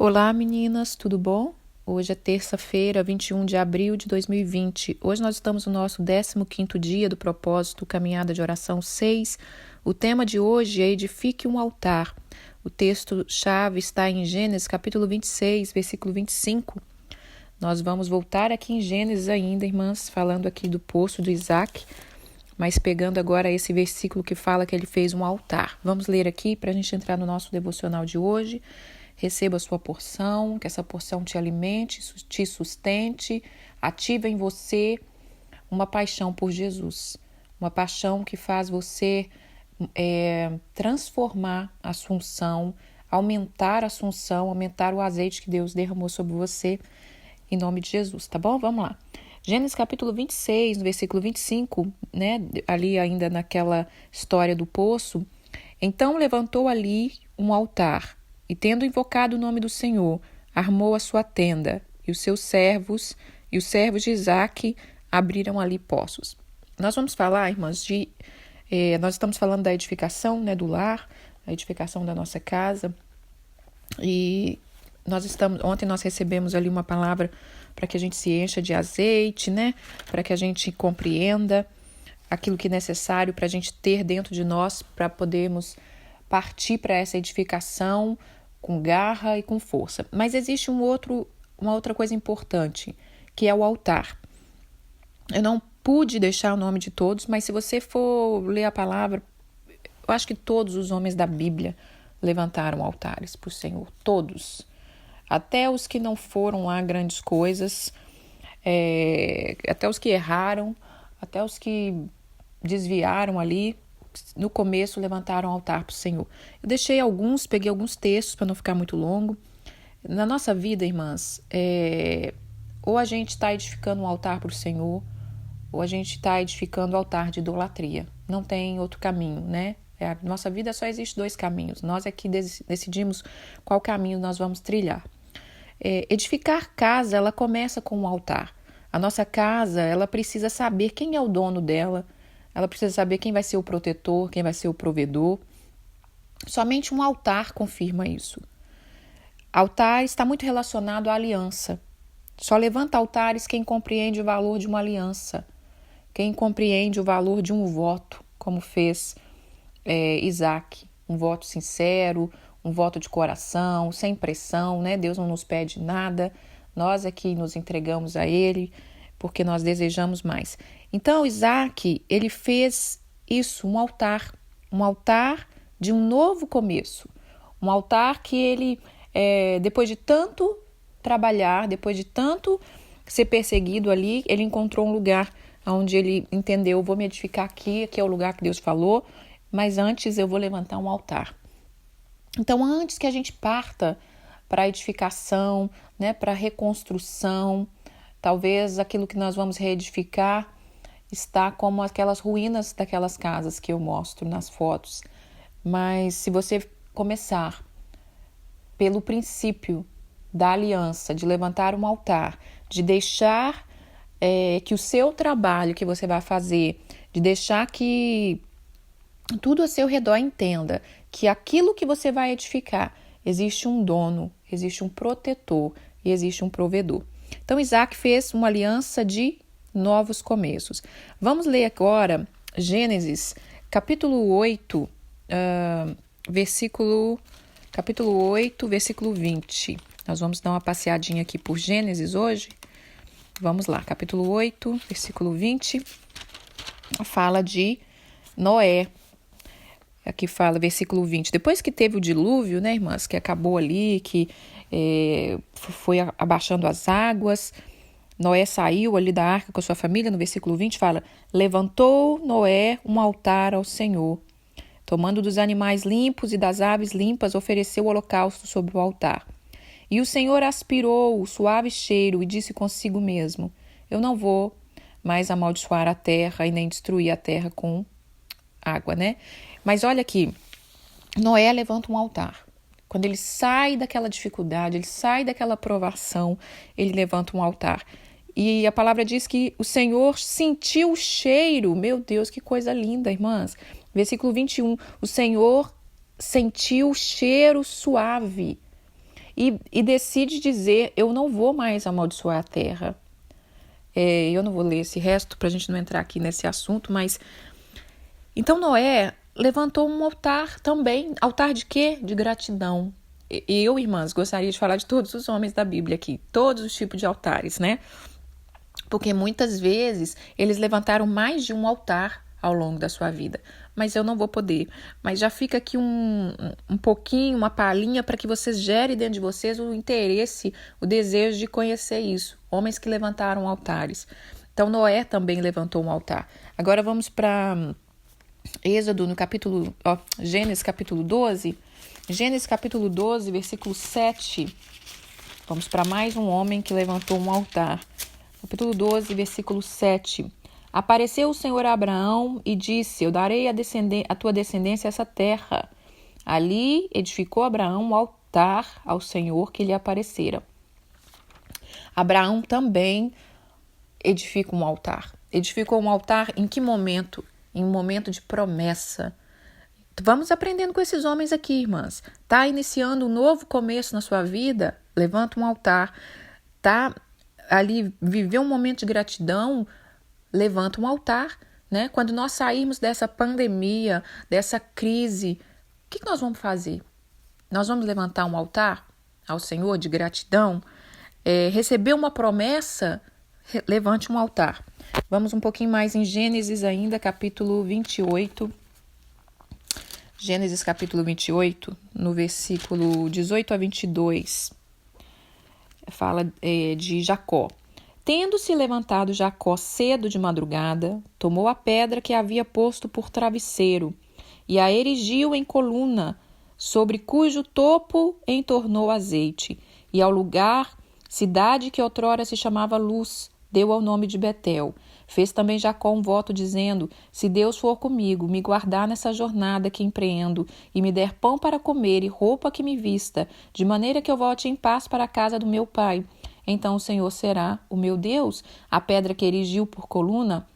Olá, meninas, tudo bom? Hoje é terça-feira, 21 de abril de 2020. Hoje nós estamos no nosso 15º dia do propósito Caminhada de Oração 6. O tema de hoje é Edifique um altar. O texto-chave está em Gênesis, capítulo 26, versículo 25. Nós vamos voltar aqui em Gênesis ainda, irmãs, falando aqui do poço do Isaac, mas pegando agora esse versículo que fala que ele fez um altar. Vamos ler aqui para a gente entrar no nosso devocional de hoje. Receba a sua porção, que essa porção te alimente, te sustente, ative em você uma paixão por Jesus. Uma paixão que faz você transformar a sua unção, aumentar a sua unção, aumentar o azeite que Deus derramou sobre você, em nome de Jesus, tá bom? Vamos lá. Gênesis capítulo 26, no versículo 25, né? Ali ainda naquela história do poço. Então levantou ali um altar, e tendo invocado o nome do Senhor, armou a sua tenda, e os seus servos, e os servos de Isaque abriram ali poços. Nós vamos falar, irmãs, nós estamos falando da edificação, né, do lar, a edificação da nossa casa, e ontem nós recebemos ali uma palavra para que a gente se encha de azeite, né, para que a gente compreenda aquilo que é necessário para a gente ter dentro de nós, para podermos partir para essa edificação com garra e com força. Mas existe uma outra coisa importante, que é o altar. Eu não pude deixar o nome de todos, mas se você for ler a palavra, eu acho que todos os homens da Bíblia levantaram altares para o Senhor, todos. Até os que não foram lá grandes coisas, até os que erraram, até os que desviaram ali, no começo levantaram altar para o Senhor. Eu peguei alguns textos para não ficar muito longo. Na nossa vida, irmãs, ou a gente está edificando um altar para o Senhor, ou a gente está edificando o altar de idolatria. Não tem outro caminho, né? A nossa vida só existe dois caminhos. Nós é que decidimos qual caminho nós vamos trilhar. Edificar casa, ela começa com um altar. A nossa casa, ela precisa saber quem é o dono dela. Ela precisa saber quem vai ser o protetor, quem vai ser o provedor. Somente um altar confirma isso. Altar está muito relacionado à aliança. Só levanta altares quem compreende o valor de uma aliança, quem compreende o valor de um voto, como fez Isaac. Um voto sincero, um voto de coração, sem pressão, né? Deus não nos pede nada, nós é que nos entregamos a Ele, porque nós desejamos mais. Então, Isaac, ele fez isso, um altar de um novo começo. Um altar que ele, depois de tanto trabalhar, depois de tanto ser perseguido ali, ele encontrou um lugar onde ele entendeu, vou me edificar aqui é o lugar que Deus falou, mas antes eu vou levantar um altar. Então, antes que a gente parta para a edificação, né, para a reconstrução, talvez aquilo que nós vamos reedificar está como aquelas ruínas daquelas casas que eu mostro nas fotos. Mas se você começar pelo princípio da aliança, de levantar um altar, de deixar que o seu trabalho que você vai fazer, de deixar que tudo a seu redor entenda que aquilo que você vai edificar, existe um dono, existe um protetor e existe um provedor. Então, Isaac fez uma aliança de novos começos. Vamos ler agora Gênesis, capítulo 8, versículo 20. Nós vamos dar uma passeadinha aqui por Gênesis hoje. Vamos lá, capítulo 8, versículo 20, fala de Noé. Aqui fala, versículo 20, depois que teve o dilúvio, né, irmãs, que acabou ali, que foi abaixando as águas, Noé saiu ali da arca com a sua família, no versículo 20 fala, levantou Noé um altar ao Senhor, tomando dos animais limpos e das aves limpas, ofereceu o holocausto sobre o altar. E o Senhor aspirou o suave cheiro e disse consigo mesmo, eu não vou mais amaldiçoar a terra e nem destruir a terra com água, né? Mas olha aqui, Noé levanta um altar. Quando ele sai daquela dificuldade, ele sai daquela provação, ele levanta um altar. E a palavra diz que o Senhor sentiu o cheiro. Meu Deus, que coisa linda, irmãs. Versículo 21, o Senhor sentiu o cheiro suave e decide dizer: eu não vou mais amaldiçoar a terra. Eu não vou ler esse resto para a gente não entrar aqui nesse assunto, mas então Noé levantou um altar também. Altar de quê? De gratidão. Eu, irmãs, gostaria de falar de todos os homens da Bíblia aqui, todos os tipos de altares, né? Porque muitas vezes eles levantaram mais de um altar ao longo da sua vida, mas eu não vou poder. Mas já fica aqui um pouquinho, uma palhinha para que vocês gerem dentro de vocês o interesse, o desejo de conhecer isso. Homens que levantaram altares. Então Noé também levantou um altar. Agora vamos para Êxodo, Gênesis capítulo 12. Gênesis capítulo 12, versículo 7. Vamos para mais um homem que levantou um altar. Capítulo 12, versículo 7. Apareceu o Senhor a Abraão e disse: eu darei a tua descendência essa terra. Ali edificou Abraão um altar ao Senhor que lhe aparecera. Abraão também edifica um altar. Edificou um altar em que momento? Em um momento de promessa. Vamos aprendendo com esses homens aqui, irmãs. Está iniciando um novo começo na sua vida? Levanta um altar. Está ali, viveu um momento de gratidão? Levanta um altar, né? Quando nós sairmos dessa pandemia, dessa crise, o que nós vamos fazer? Nós vamos levantar um altar ao Senhor de gratidão? Receber uma promessa? Levante um altar. Vamos um pouquinho mais em Gênesis ainda, capítulo 28. Gênesis capítulo 28, no versículo 18 a 22, fala de Jacó. Tendo-se levantado Jacó cedo de madrugada, tomou a pedra que havia posto por travesseiro e a erigiu em coluna, sobre cujo topo entornou azeite, e ao lugar, cidade que outrora se chamava Luz, deu ao nome de Betel. Fez também Jacó um voto dizendo: se Deus for comigo, me guardar nessa jornada que empreendo, e me der pão para comer e roupa que me vista, de maneira que eu volte em paz para a casa do meu pai, então o Senhor será o meu Deus. A pedra que erigiu por coluna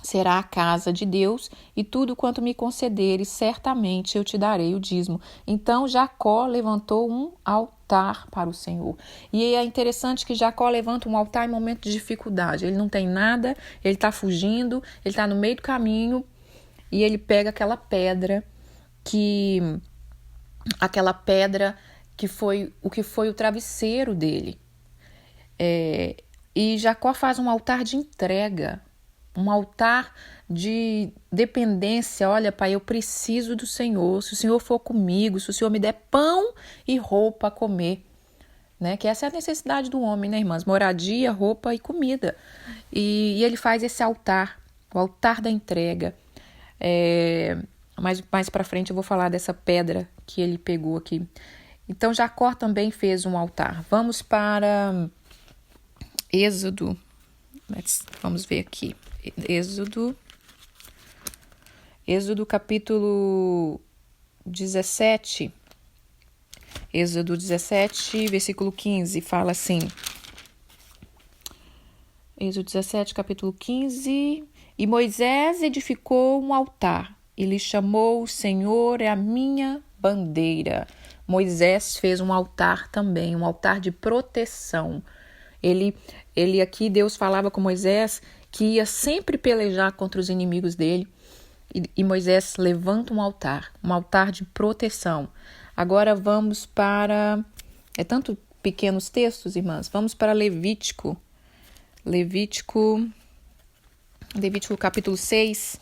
será a casa de Deus, e tudo quanto me concederes, certamente eu te darei o dízimo. Então Jacó levantou um altar para o Senhor. E é interessante que Jacó levanta um altar em momento de dificuldade. Ele não tem nada, ele está fugindo, ele está no meio do caminho, e ele pega aquela pedra que foi o travesseiro dele. E Jacó faz um altar de entrega, um altar de dependência. Olha, pai, eu preciso do Senhor. Se o Senhor for comigo, se o Senhor me der pão e roupa a comer, né? Que essa é a necessidade do homem, né, irmãs? Moradia, roupa e comida. E ele faz esse altar, o altar da entrega. Mais para frente eu vou falar dessa pedra que ele pegou aqui. Então Jacó também fez um altar. Vamos para Êxodo. Vamos ver aqui. Êxodo capítulo 17. Êxodo 17, versículo 15, fala assim. Êxodo 17, capítulo 15. E Moisés edificou um altar e lhe chamou: o Senhor é a minha bandeira. Moisés fez um altar também, um altar de proteção. Ele aqui, Deus falava com Moisés que ia sempre pelejar contra os inimigos dele. E Moisés levanta um altar de proteção. Agora vamos para... tanto pequenos textos, irmãs. Vamos para Levítico. Levítico capítulo 6,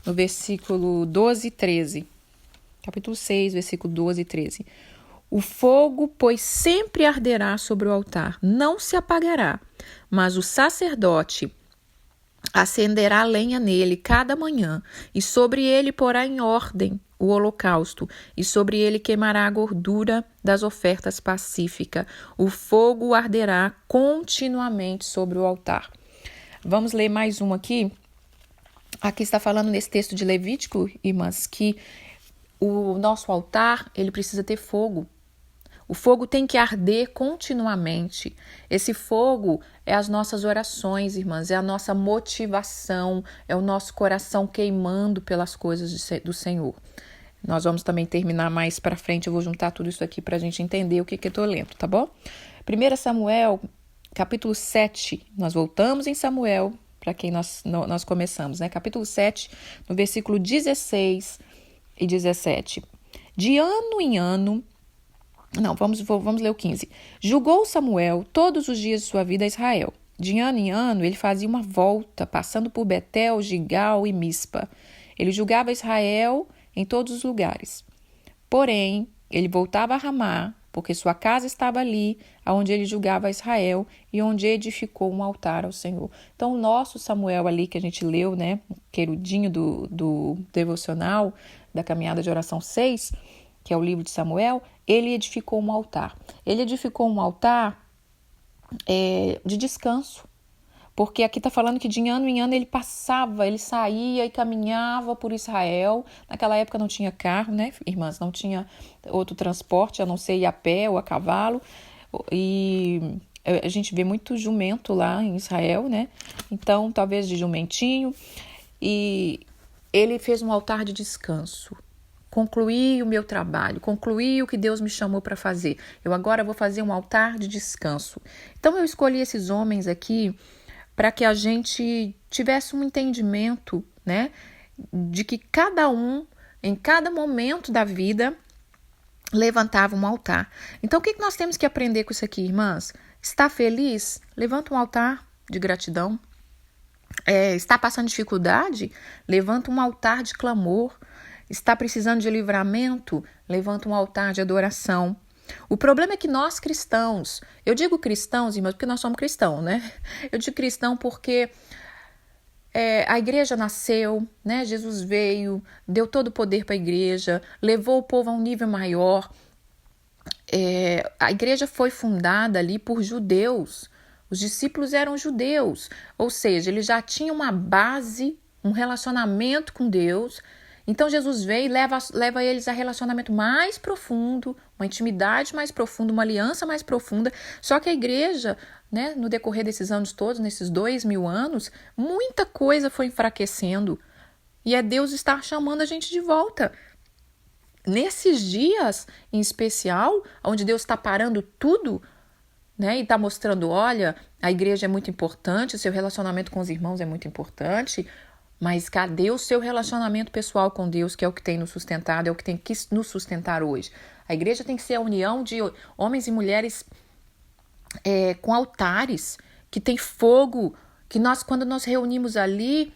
no versículo 12 e 13. Capítulo 6, versículo 12 e 13. O fogo, pois, sempre arderá sobre o altar, não se apagará, mas o sacerdote acenderá lenha nele cada manhã, e sobre ele porá em ordem o holocausto, e sobre ele queimará a gordura das ofertas pacíficas. O fogo arderá continuamente sobre o altar. Vamos ler mais um aqui. Aqui está falando nesse texto de Levítico, irmãs, que o nosso altar, ele precisa ter fogo. O fogo tem que arder continuamente. Esse fogo é as nossas orações, irmãs, é a nossa motivação, é o nosso coração queimando pelas coisas do Senhor. Nós vamos também terminar mais para frente, eu vou juntar tudo isso aqui para a gente entender o que eu estou lendo, tá bom? 1 Samuel, capítulo 7, nós voltamos em Samuel, para quem nós começamos, né? Capítulo 7, no versículo 16 e 17. De ano em ano, não, vamos ler o 15. Julgou Samuel todos os dias de sua vida a Israel. De ano em ano, ele fazia uma volta, passando por Betel, Gigal e Mispa. Ele julgava Israel em todos os lugares. Porém, ele voltava a Ramá, porque sua casa estava ali, onde ele julgava Israel e onde edificou um altar ao Senhor. Então, o nosso Samuel ali, que a gente leu, né, querudinho do devocional, da caminhada de oração 6, que é o livro de Samuel, ele edificou um altar. Ele edificou um altar de descanso. Porque aqui está falando que de ano em ano ele saía e caminhava por Israel. Naquela época não tinha carro, né, irmãs? Não tinha outro transporte, a não ser ir a pé ou a cavalo. E a gente vê muito jumento lá em Israel, né? Então, talvez de jumentinho. E ele fez um altar de descanso. Concluí o meu trabalho, concluí o que Deus me chamou para fazer. Eu agora vou fazer um altar de descanso. Então, eu escolhi esses homens aqui para que a gente tivesse um entendimento, né, de que cada um, em cada momento da vida, levantava um altar. Então, o que nós temos que aprender com isso aqui, irmãs? Está feliz? Levanta um altar de gratidão. Está passando dificuldade? Levanta um altar de clamor. Está precisando de livramento? Levanta um altar de adoração. O problema é que nós cristãos, eu digo cristãos, irmãos, porque nós somos cristãos, né? Eu digo cristão porque a igreja nasceu, né? Jesus veio, deu todo o poder para a igreja, levou o povo a um nível maior. A igreja foi fundada ali por judeus, os discípulos eram judeus, ou seja, eles já tinham uma base, um relacionamento com Deus. Então, Jesus veio e leva eles a relacionamento mais profundo, uma intimidade mais profunda, uma aliança mais profunda. Só que a igreja, né, no decorrer desses anos todos, nesses 2000 anos, muita coisa foi enfraquecendo. E Deus está chamando a gente de volta. Nesses dias, em especial, onde Deus está parando tudo, né, e está mostrando, olha, a igreja é muito importante, o seu relacionamento com os irmãos é muito importante, mas cadê o seu relacionamento pessoal com Deus, que é o que tem nos sustentado, é o que tem que nos sustentar hoje? A igreja tem que ser a união de homens e mulheres com altares, que tem fogo, que quando nós reunimos ali,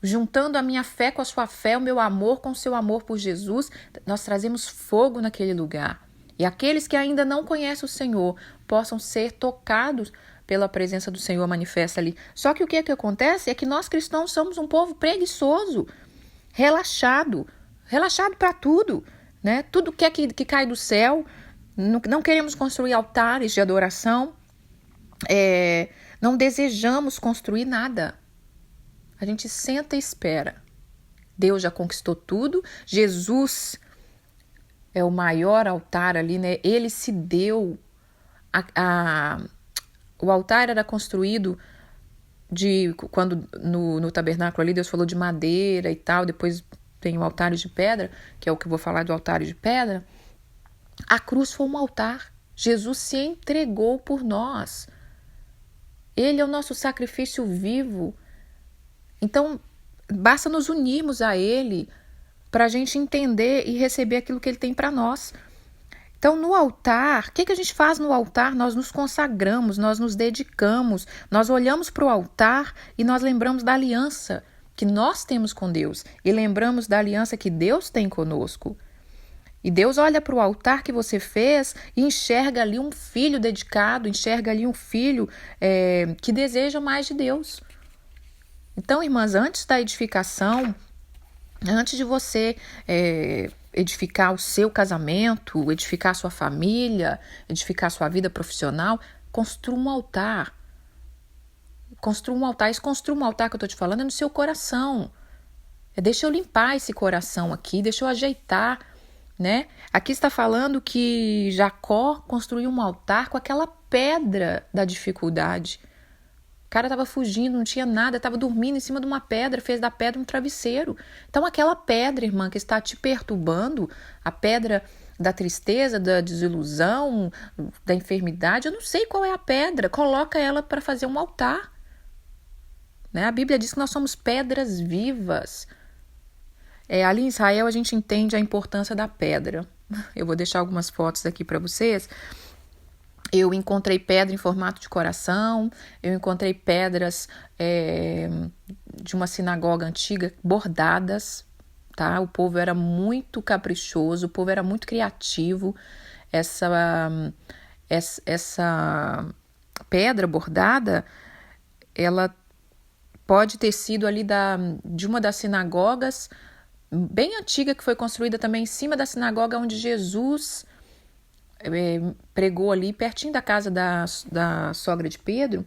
juntando a minha fé com a sua fé, o meu amor com o seu amor por Jesus, nós trazemos fogo naquele lugar. E aqueles que ainda não conhecem o Senhor possam ser tocados pela presença do Senhor manifesta ali. Só que o que acontece é que nós cristãos somos um povo preguiçoso, relaxado para tudo, né? Tudo que cai do céu, não queremos construir altares de adoração, não desejamos construir nada. A gente senta e espera. Deus já conquistou tudo, Jesus é o maior altar ali, né? Ele se deu o altar era construído quando no tabernáculo ali Deus falou de madeira e tal, depois tem o altar de pedra, que é o que eu vou falar do altar de pedra. A cruz foi um altar. Jesus se entregou por nós. Ele é o nosso sacrifício vivo. Então, basta nos unirmos a Ele para a gente entender e receber aquilo que Ele tem para nós. Então, no altar, o que a gente faz no altar? Nós nos consagramos, nós nos dedicamos, nós olhamos para o altar e nós lembramos da aliança que nós temos com Deus e lembramos da aliança que Deus tem conosco. E Deus olha para o altar que você fez e enxerga ali um filho dedicado, enxerga ali um filho que deseja mais de Deus. Então, irmãs, antes da edificação, antes de você edificar o seu casamento, edificar a sua família, edificar a sua vida profissional, construa um altar. Construa um altar. Esse construa um altar que eu estou te falando é no seu coração. Deixa eu limpar esse coração aqui, deixa eu ajeitar, né? Aqui está falando que Jacó construiu um altar com aquela pedra da dificuldade. O cara estava fugindo, não tinha nada, estava dormindo em cima de uma pedra, fez da pedra um travesseiro. Então aquela pedra, irmã, que está te perturbando, a pedra da tristeza, da desilusão, da enfermidade, eu não sei qual é a pedra, coloca ela para fazer um altar. Né? A Bíblia diz que nós somos pedras vivas. Ali em Israel a gente entende a importância da pedra. Eu vou deixar algumas fotos aqui para vocês. Eu encontrei pedra em formato de coração, eu encontrei pedras de uma sinagoga antiga bordadas, tá? O povo era muito caprichoso, o povo era muito criativo. Essa pedra bordada, ela pode ter sido ali de uma das sinagogas bem antiga, que foi construída também em cima da sinagoga onde Jesus pregou ali, pertinho da casa da sogra de Pedro.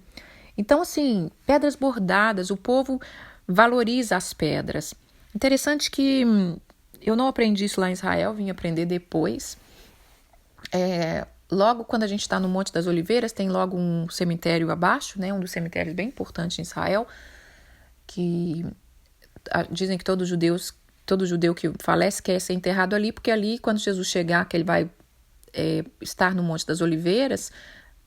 Então, assim, pedras bordadas, o povo valoriza as pedras. Interessante que eu não aprendi isso lá em Israel, vim aprender depois. Logo quando a gente está no Monte das Oliveiras, tem logo um cemitério abaixo, né, um dos cemitérios bem importantes em Israel, que dizem que todo judeu que falece quer ser enterrado ali, porque ali, quando Jesus chegar, que ele vai estar no Monte das Oliveiras,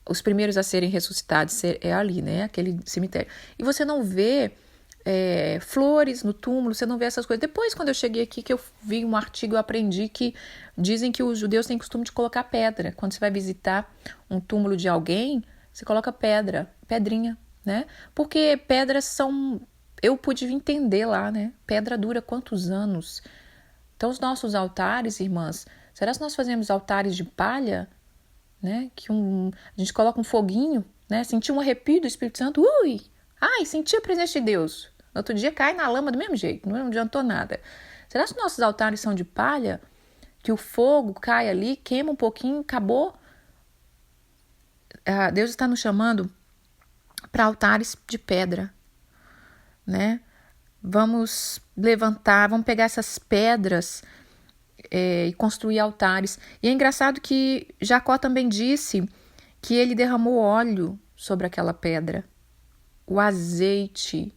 os primeiros a serem ressuscitados é ali, né, aquele cemitério. E você não vê flores no túmulo, você não vê essas coisas. Depois, quando eu cheguei aqui, que eu vi um artigo, eu aprendi que dizem que os judeus têm costume de colocar pedra. Quando você vai visitar um túmulo de alguém, você coloca pedrinha, né? Porque pedras são... Eu pude entender lá, né? Pedra dura quantos anos? Então, os nossos altares, irmãs, será que nós fazemos altares de palha? Né? Que a gente coloca um foguinho, né? Sentiu um arrepio do Espírito Santo, ai, senti a presença de Deus. No outro dia cai na lama do mesmo jeito, não adiantou nada. Será que os nossos altares são de palha? Que o fogo cai ali, queima um pouquinho, acabou? Deus está nos chamando para altares de pedra, né? Vamos levantar, vamos pegar essas pedras e construir altares. E é engraçado que Jacó também disse que ele derramou óleo sobre aquela pedra. O azeite,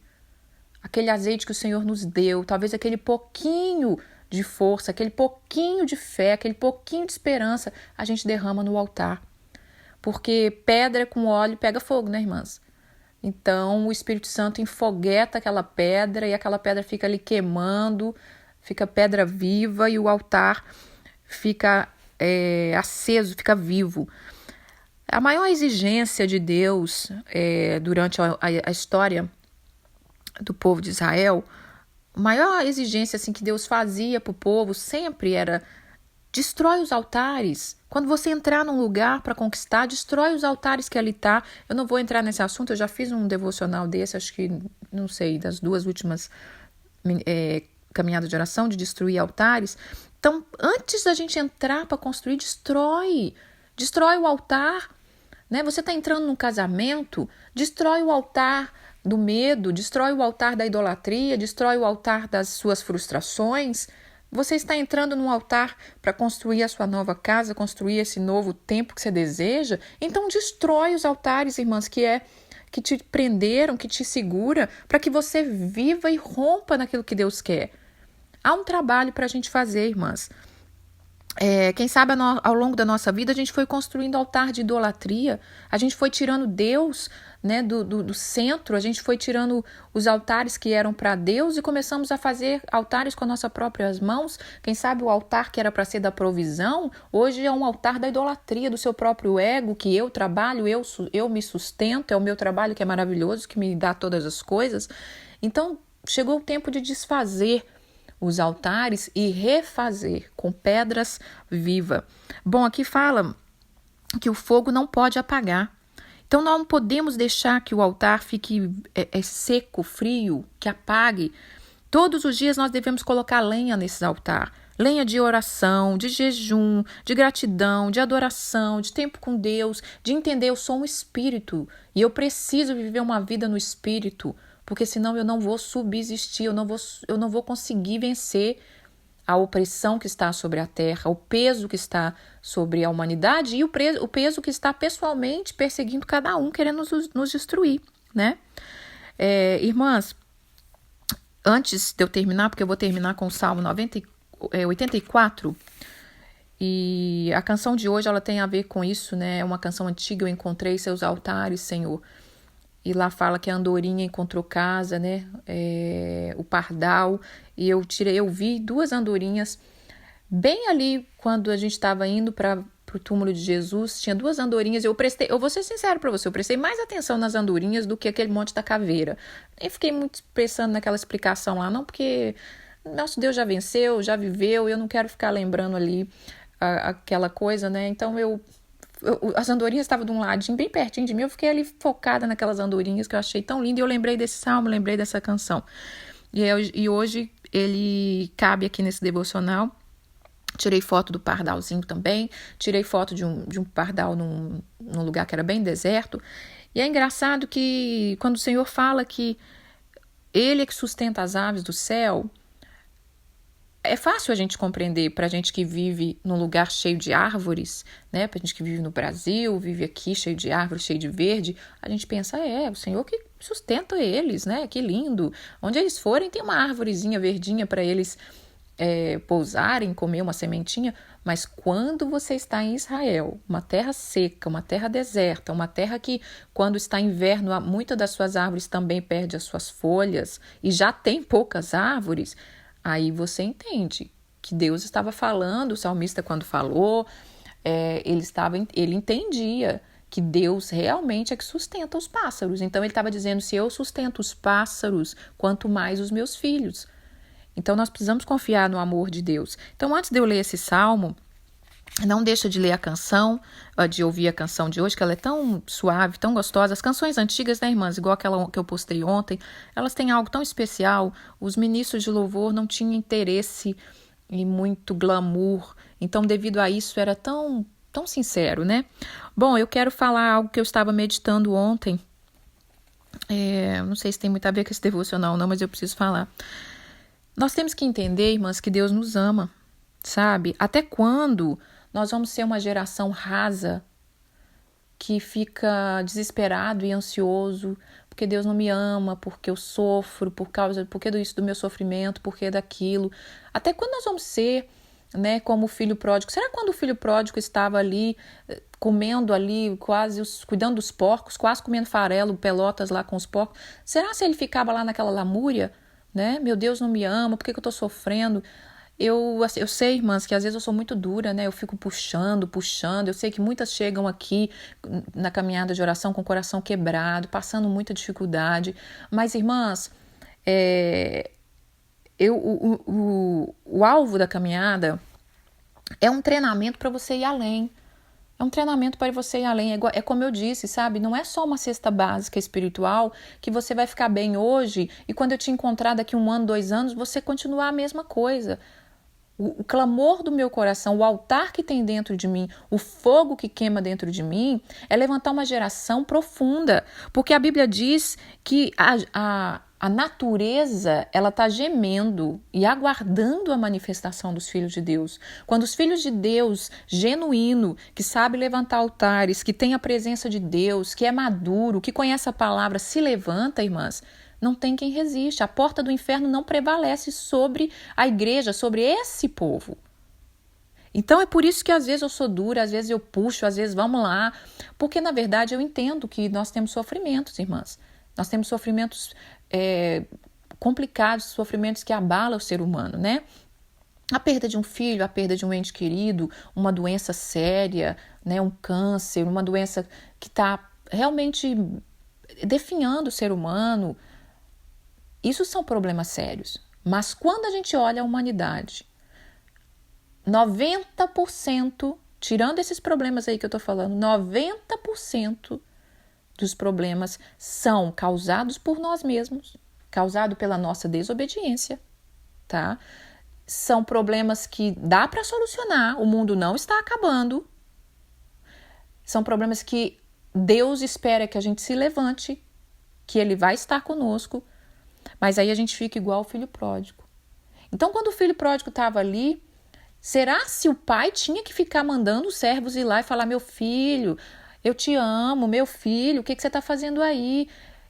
aquele azeite que o Senhor nos deu, talvez aquele pouquinho de força, aquele pouquinho de fé, aquele pouquinho de esperança, a gente derrama no altar. Porque pedra com óleo pega fogo, né, irmãs? Então, o Espírito Santo enfogueta aquela pedra e aquela pedra fica ali queimando, fica pedra viva e o altar fica aceso, fica vivo. A maior exigência de Deus durante a história do povo de Israel, a maior exigência assim, que Deus fazia para o povo sempre era: destrói os altares. Quando você entrar num lugar para conquistar, destrói os altares que ali está. Eu não vou entrar nesse assunto, eu já fiz um devocional desse, acho que, não sei, das 2 últimas caminhadas de oração, de destruir altares. Então, antes da gente entrar para construir, destrói o altar. Né? Você está entrando num casamento, destrói o altar do medo, destrói o altar da idolatria, destrói o altar das suas frustrações. Você está entrando num altar para construir a sua nova casa, construir esse novo tempo que você deseja. Então destrói os altares, irmãs, que te prenderam, que te segura, para que você viva e rompa naquilo que Deus quer. Há um trabalho para a gente fazer, irmãs. Quem sabe ao longo da nossa vida a gente foi construindo altar de idolatria, a gente foi tirando Deus, né, do centro, a gente foi tirando os altares que eram para Deus e começamos a fazer altares com as nossas próprias mãos. Quem sabe o altar que era para ser da provisão, hoje é um altar da idolatria, do seu próprio ego, que eu trabalho, eu me sustento, é o meu trabalho que é maravilhoso, que me dá todas as coisas. Então chegou o tempo de desfazer os altares e refazer com pedras vivas. Bom, aqui fala que o fogo não pode apagar. Então, não podemos deixar que o altar fique seco, frio, que apague. Todos os dias nós devemos colocar lenha nesse altar. Lenha de oração, de jejum, de gratidão, de adoração, de tempo com Deus, de entender eu sou um espírito e eu preciso viver uma vida no espírito, porque senão eu não vou subsistir, eu não vou conseguir vencer a opressão que está sobre a terra, o peso que está sobre a humanidade e o peso que está pessoalmente perseguindo cada um, querendo nos destruir. né? Irmãs, antes de eu terminar, porque eu vou terminar com o Salmo 84, e a canção de hoje ela tem a ver com isso, né? É uma canção antiga, eu encontrei seus altares, Senhor. E lá fala que a andorinha encontrou casa, né? O pardal. E eu vi 2 andorinhas bem ali quando a gente estava indo para o túmulo de Jesus. Tinha 2 andorinhas. Eu vou ser sincero para você, eu prestei mais atenção nas andorinhas do que aquele monte da caveira. Nem fiquei muito pensando naquela explicação lá, não, porque nosso Deus já venceu, já viveu. Eu não quero ficar lembrando ali aquela coisa, né? Então as andorinhas estavam de um ladinho, bem pertinho de mim, eu fiquei ali focada naquelas andorinhas que eu achei tão lindo, e eu lembrei desse salmo, lembrei dessa canção. E hoje ele cabe aqui nesse devocional. Tirei foto do pardalzinho também, tirei foto de um pardal num lugar que era bem deserto. E é engraçado que quando o Senhor fala que Ele é que sustenta as aves do céu, é fácil a gente compreender para a gente que vive num lugar cheio de árvores, né? Para a gente que vive no Brasil, vive aqui cheio de árvores, cheio de verde, a gente pensa, o Senhor que sustenta eles, né? Que lindo. Onde eles forem tem uma árvorezinha verdinha para eles pousarem, comer uma sementinha. Mas quando você está em Israel, uma terra seca, uma terra deserta, uma terra que quando está inverno, muitas das suas árvores também perdem as suas folhas e já tem poucas árvores, aí você entende que Deus estava falando, o salmista quando falou, ele entendia que Deus realmente é que sustenta os pássaros. Então ele estava dizendo, se eu sustento os pássaros, quanto mais os meus filhos. Então nós precisamos confiar no amor de Deus. Então antes de eu ler esse salmo, não deixa de ler a canção, de ouvir a canção de hoje, que ela é tão suave, tão gostosa. As canções antigas, né, irmãs, igual aquela que eu postei ontem, elas têm algo tão especial. Os ministros de louvor não tinham interesse e muito glamour. Então, devido a isso, era tão sincero, né? Bom, eu quero falar algo que eu estava meditando ontem. Não sei se tem muito a ver com esse devocional não, mas eu preciso falar. Nós temos que entender, irmãs, que Deus nos ama, sabe? Até quando nós vamos ser uma geração rasa que fica desesperado e ansioso porque Deus não me ama, porque eu sofro, porque isso do meu sofrimento, porque daquilo. Até quando nós vamos ser, né, como o filho pródigo? Será que quando o filho pródigo estava ali, comendo ali, quase cuidando dos porcos, quase comendo farelo, pelotas lá com os porcos, será se ele ficava lá naquela lamúria, né? Meu Deus não me ama, por que eu estou sofrendo? Eu sei, irmãs, que às vezes eu sou muito dura, né? Eu fico puxando. Eu sei que muitas chegam aqui na caminhada de oração com o coração quebrado, passando muita dificuldade. Mas, irmãs, o alvo da caminhada é um treinamento para você ir além. É um treinamento para você ir além. É como eu disse, sabe? Não é só uma cesta básica espiritual que você vai ficar bem hoje e quando eu te encontrar daqui 1 ano, 2 anos, você continuar a mesma coisa. O clamor do meu coração, o altar que tem dentro de mim, o fogo que queima dentro de mim, é levantar uma geração profunda. Porque a Bíblia diz que a natureza, ela está gemendo e aguardando a manifestação dos filhos de Deus. Quando os filhos de Deus, genuíno, que sabe levantar altares, que tem a presença de Deus, que é maduro, que conhece a palavra, se levanta, irmãs, não tem quem resiste. A porta do inferno não prevalece sobre a igreja, sobre esse povo. Então é por isso que às vezes eu sou dura, às vezes eu puxo, às vezes vamos lá. Porque na verdade eu entendo que nós temos sofrimentos, irmãs. Nós temos sofrimentos complicados, sofrimentos que abalam o ser humano, né? A perda de um filho, a perda de um ente querido, uma doença séria, né? Um câncer, uma doença que está realmente definhando o ser humano. Isso são problemas sérios, mas quando a gente olha a humanidade, 90%, tirando esses problemas aí que eu tô falando, 90% dos problemas são causados por nós mesmos, causados pela nossa desobediência, tá? São problemas que dá para solucionar, o mundo não está acabando. São problemas que Deus espera que a gente se levante, que Ele vai estar conosco. Mas aí a gente fica igual o filho pródigo. Então, quando o filho pródigo estava ali, será se o pai tinha que ficar mandando os servos ir lá e falar, meu filho, eu te amo, meu filho, o que você está fazendo aí?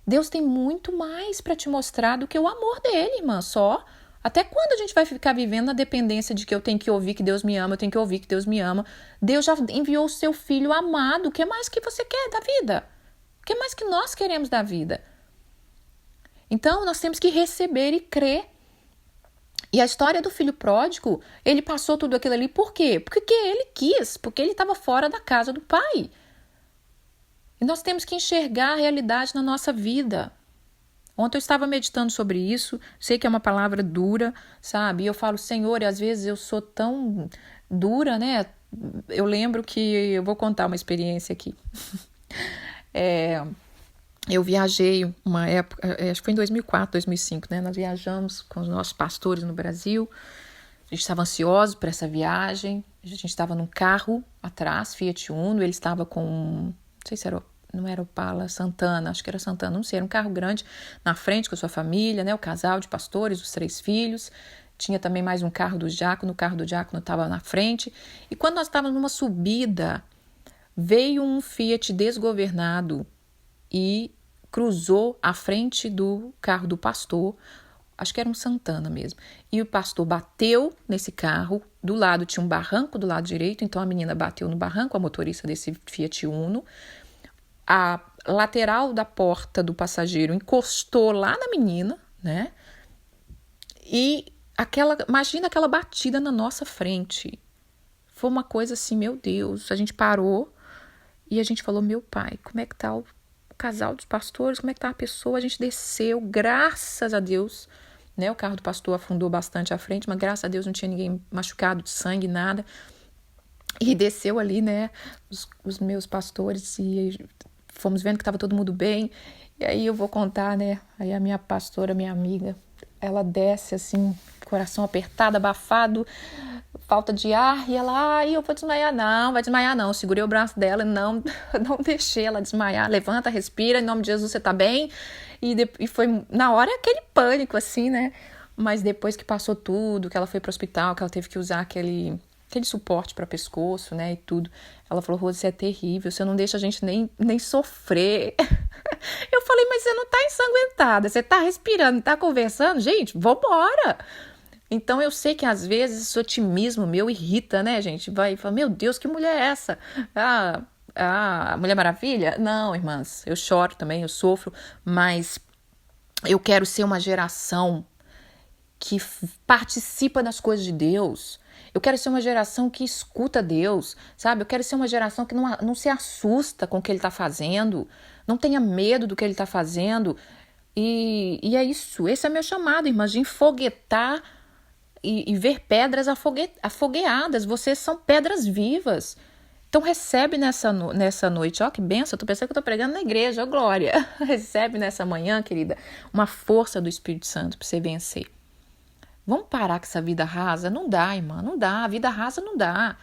Deus tem muito mais para te mostrar do que o amor dele, irmã, só. Até quando a gente vai ficar vivendo na dependência de que eu tenho que ouvir que Deus me ama, eu tenho que ouvir que Deus me ama? Deus já enviou o seu filho amado. O que mais que você quer da vida? O que mais que nós queremos da vida? Então, nós temos que receber e crer. E a história do filho pródigo, ele passou tudo aquilo ali por quê? Porque ele quis, porque ele estava fora da casa do pai. E nós temos que enxergar a realidade na nossa vida. Ontem eu estava meditando sobre isso, sei que é uma palavra dura, sabe? E eu falo, Senhor, e às vezes eu sou tão dura, né? Eu lembro que, eu vou contar uma experiência aqui. Eu viajei uma época, acho que foi em 2004, 2005, né? Nós viajamos com os nossos pastores no Brasil. A gente estava ansioso para essa viagem. A gente estava num carro atrás, Fiat Uno. Ele estava com, não sei se era, não era Opala, Santana, acho que era Santana, não sei. Era um carro grande na frente com a sua família, né? O casal de pastores, os 3 filhos. Tinha também mais um carro do diácono. O carro do diácono estava na frente. E quando nós estávamos numa subida, veio um Fiat desgovernado e cruzou a frente do carro do pastor, acho que era um Santana mesmo, e o pastor bateu nesse carro, do lado tinha um barranco do lado direito, então a menina bateu no barranco, a motorista desse Fiat Uno, a lateral da porta do passageiro encostou lá na menina, né, e imagina aquela batida na nossa frente, foi uma coisa assim, meu Deus, a gente parou e a gente falou, meu pai, como é que tá o casal dos pastores, como é que tá a pessoa? A gente desceu, graças a Deus, né? O carro do pastor afundou bastante à frente, mas graças a Deus não tinha ninguém machucado de sangue, nada. E desceu ali, né? Os meus pastores e fomos vendo que estava todo mundo bem. E aí eu vou contar, né? Aí a minha pastora, minha amiga, ela desce assim, coração apertado, abafado, falta de ar, e ela, eu vou desmaiar. Não, vai desmaiar não. Eu segurei o braço dela, não deixei ela desmaiar. Levanta, respira, em nome de Jesus, você tá bem? E foi, na hora, aquele pânico, assim, né? Mas depois que passou tudo, que ela foi pro hospital, que ela teve que usar aquele suporte para pescoço, né, e tudo. Ela falou, Rose, você é terrível, você não deixa a gente nem sofrer. Eu falei, mas você não tá ensanguentada, você tá respirando, tá conversando? Gente, vambora! Então, eu sei que às vezes esse otimismo meu irrita, né, gente? Vai falar, meu Deus, que mulher é essa? A Mulher Maravilha? Não, irmãs, eu choro também, eu sofro, mas eu quero ser uma geração que participa das coisas de Deus. Eu quero ser uma geração que escuta Deus, sabe? Eu quero ser uma geração que não se assusta com o que Ele está fazendo, não tenha medo do que Ele está fazendo. E é isso, esse é meu chamado, irmãs, de enfoguetar e ver pedras afogueadas. Vocês são pedras vivas. Então recebe nessa noite, ó que benção, eu tô pensando que eu tô pregando na igreja, ó glória. Recebe nessa manhã, querida, uma força do Espírito Santo para você vencer. Vamos parar com essa vida rasa? Não dá, irmã, não dá. A vida rasa não dá.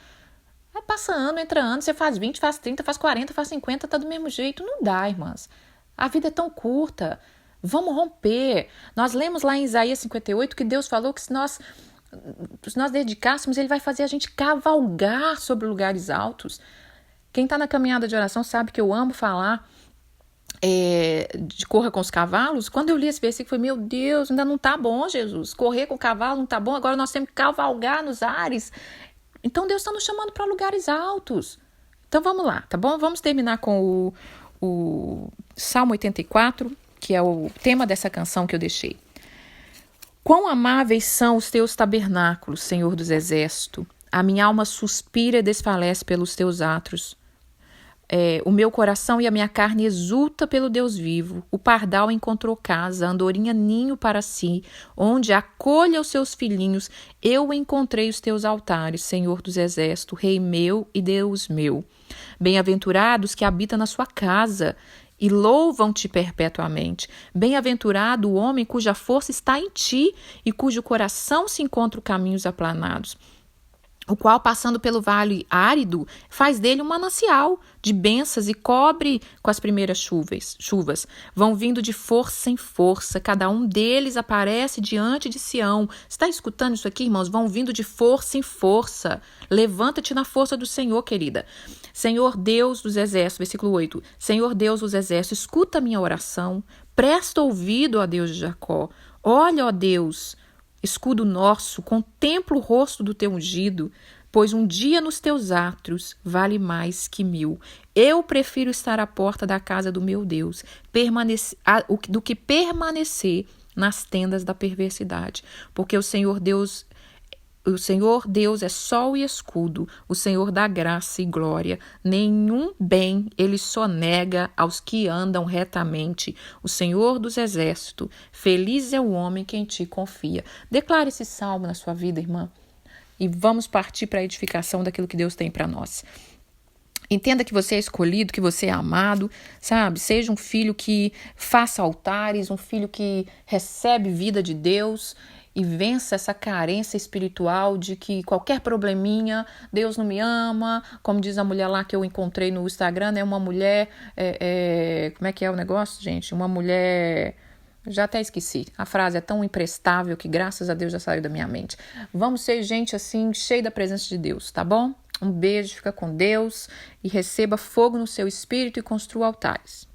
Passa ano, entra ano, você faz 20, faz 30, faz 40, faz 50, tá do mesmo jeito. Não dá, irmãs. A vida é tão curta. Vamos romper. Nós lemos lá em Isaías 58 que Deus falou que se nós dedicássemos, Ele vai fazer a gente cavalgar sobre lugares altos. Quem está na caminhada de oração sabe que eu amo falar de corra com os cavalos. Quando eu li esse versículo, eu falei, meu Deus, ainda não tá bom, Jesus. Correr com o cavalo não tá bom, agora nós temos que cavalgar nos ares. Então Deus está nos chamando para lugares altos. Então vamos lá, tá bom? Vamos terminar com o Salmo 84, que é o tema dessa canção que eu deixei. Quão amáveis são os teus tabernáculos, Senhor dos exércitos. A minha alma suspira e desfalece pelos teus atos. O meu coração e a minha carne exulta pelo Deus vivo. O pardal encontrou casa, a andorinha ninho para si, onde acolha os seus filhinhos. Eu encontrei os teus altares, Senhor dos exércitos, Rei meu e Deus meu. Bem-aventurados que habitam na sua casa e louvam-te perpetuamente. Bem-aventurado o homem cuja força está em ti e cujo coração se encontra caminhos aplanados, o qual, passando pelo vale árido, faz dele um manancial de bênçãos e cobre com as primeiras chuvas. Vão vindo de força em força, cada um deles aparece diante de Sião. Está escutando isso aqui, irmãos? Vão vindo de força em força. Levanta-te na força do Senhor, querida. Senhor Deus dos exércitos, versículo 8. Senhor Deus dos exércitos, escuta a minha oração, presta ouvido, ó Deus de Jacó. Olha, ó Deus, escudo nosso, contempla o rosto do teu ungido, pois um dia nos teus átrios vale mais que 1000. Eu prefiro estar à porta da casa do meu Deus, do que permanecer nas tendas da perversidade, porque o Senhor Deus é sol e escudo, o Senhor dá graça e glória. Nenhum bem ele sonega aos que andam retamente. O Senhor dos exércitos, feliz é o homem que em ti confia. Declare esse salmo na sua vida, irmã, e vamos partir para a edificação daquilo que Deus tem para nós. Entenda que você é escolhido, que você é amado, sabe? Seja um filho que faça altares, um filho que recebe vida de Deus e vença essa carência espiritual de que qualquer probleminha, Deus não me ama. Como diz a mulher lá que eu encontrei no Instagram, né? Uma mulher, como é que é o negócio, gente? Uma mulher... Já até esqueci. A frase é tão imprestável que graças a Deus já saiu da minha mente. Vamos ser gente assim, cheia da presença de Deus, tá bom? Um beijo, fica com Deus e receba fogo no seu espírito e construa altares.